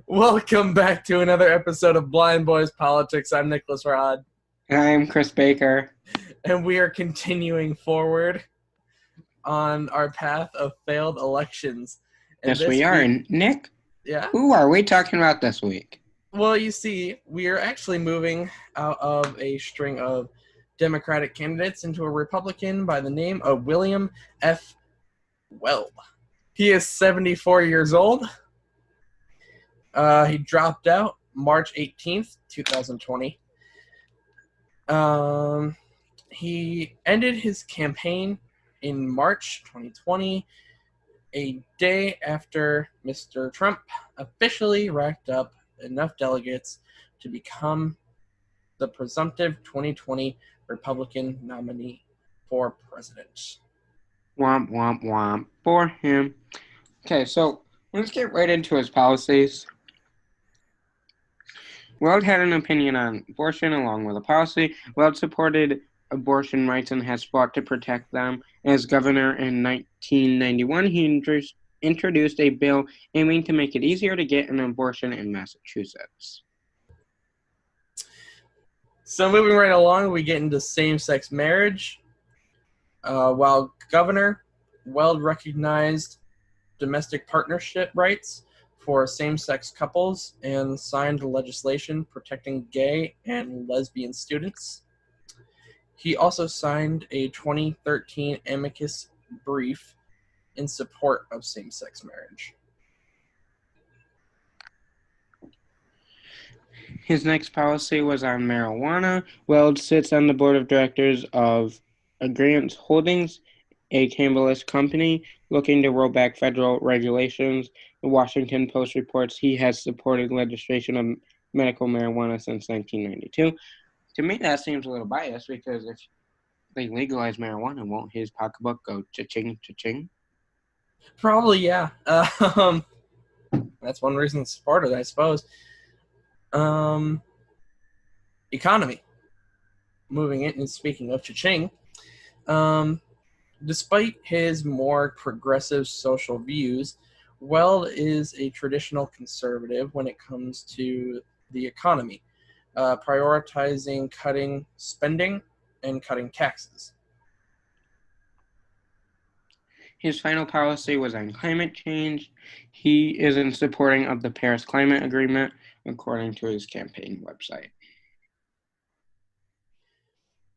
Welcome back to another episode of Blind Boys Politics. I'm Nicholas Rod. And I'm Chris Baker. And we are continuing forward on our path of failed elections. And Yes, we are. And Nick, who are we talking about this week? Well, you see, we are actually moving out of a string of Democratic candidates into a Republican by the name of William F. Weld. He is 74 years old. He dropped out March 18th, 2020. He ended his campaign in March 2020, a day after Mr. Trump officially racked up enough delegates to become the presumptive 2020 Republican nominee for president. Womp, womp, womp. For him. Okay, so let's get right into his policies. Weld had an opinion on abortion along with a policy. Weld supported abortion rights and has fought to protect them. As governor in 1991, he introduced a bill aiming to make it easier to get an abortion in Massachusetts. So moving right along, we get into same-sex marriage. While governor, Weld recognized domestic partnership rights for same-sex couples and signed legislation protecting gay and lesbian students. He also signed a 2013 amicus brief in support of same-sex marriage. His next policy was on marijuana. Weld sits on the board of directors of Agreement Holdings, a cannabis company looking to roll back federal regulations. The Washington Post reports he has supported legislation of medical marijuana since 1992. To me, that seems a little biased because if they legalize marijuana, won't his pocketbook go cha-ching, cha-ching? Probably, yeah. That's one reason to support it, I suppose. Economy. Moving it, and speaking of cha-ching, despite his more progressive social views, Weld is a traditional conservative when it comes to the economy, prioritizing cutting spending and cutting taxes. His final policy was on climate change. He is in supporting of the Paris Climate Agreement, according to his campaign website.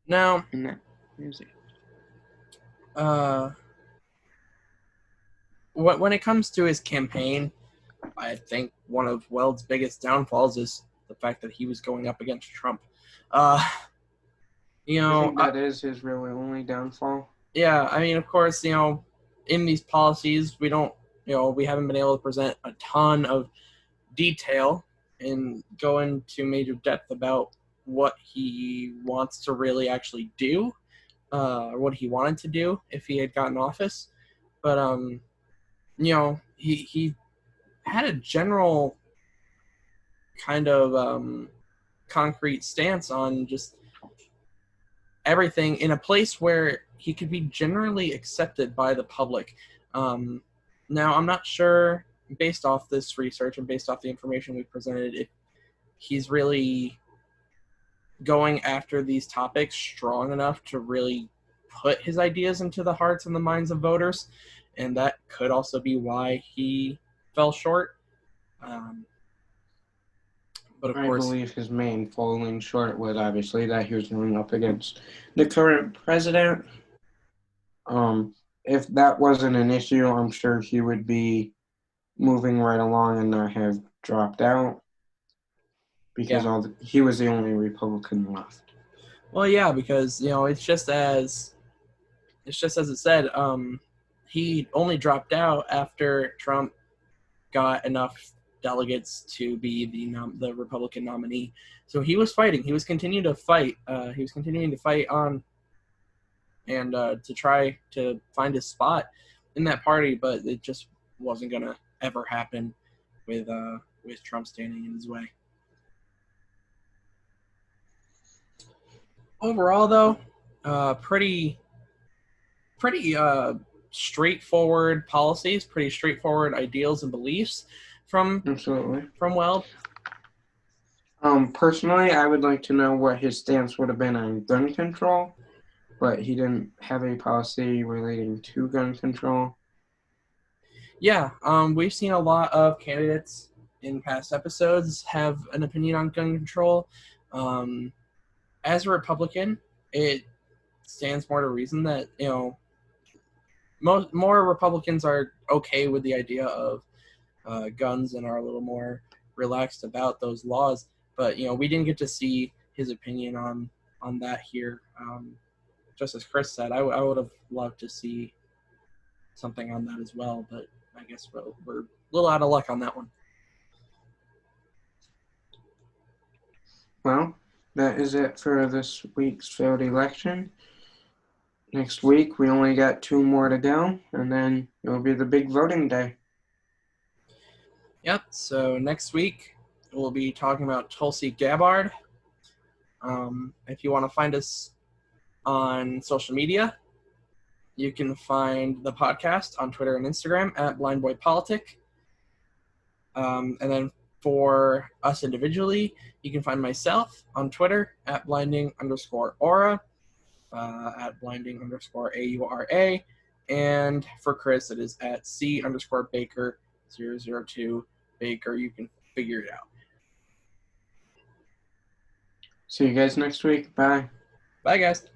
Now, when it comes to his campaign, I think one of Weld's biggest downfalls is the fact that he was going up against Trump. I think that is his really only downfall. Yeah, I mean, of course, in these policies, we haven't been able to present a ton of detail and go into major depth about what he wants to really actually do, or what he wanted to do if he had gotten office. But, he had a general kind of concrete stance on just everything in a place where he could be generally accepted by the public. Now, I'm not sure, based off this research and based off the information we've presented, if he's really going after these topics strong enough to really put his ideas into the hearts and the minds of voters, and that could also be why he fell short. But of course, I believe his main falling short was obviously that he was going up against the current president. If that wasn't an issue, I'm sure he would be moving right along and not have dropped out because he was the only Republican left. Well, yeah, because it's just as it said. He only dropped out after Trump got enough delegates to be the Republican nominee. So he was fighting. He was continuing to fight. He was continuing to fight on and to try to find his spot in that party, but it just wasn't going to ever happen with Trump standing in his way. Overall, though, pretty straightforward policies, pretty straightforward ideals and beliefs from Absolutely. Weld. Personally, I would like to know what his stance would have been on gun control, but he didn't have a policy relating to gun control. Yeah, we've seen a lot of candidates in past episodes have an opinion on gun control. As a Republican, it stands more to reason that more Republicans are okay with the idea of guns and are a little more relaxed about those laws. But we didn't get to see his opinion on that here. Just as Chris said, I would have loved to see something on that as well, but I guess we're a little out of luck on that one. Well, that is it for this week's failed election. Next week, we only got 2 more to go, and then it will be the big voting day. Yep, so next week we'll be talking about Tulsi Gabbard. If you want to find us on social media, you can find the podcast on Twitter and Instagram at BlindBoyPolitic. And then for us individually, you can find myself on Twitter at blinding_aura, at blinding_AURA. And for Chris, it is at C_Baker002 Baker. You can figure it out. See you guys next week. Bye. Bye, guys.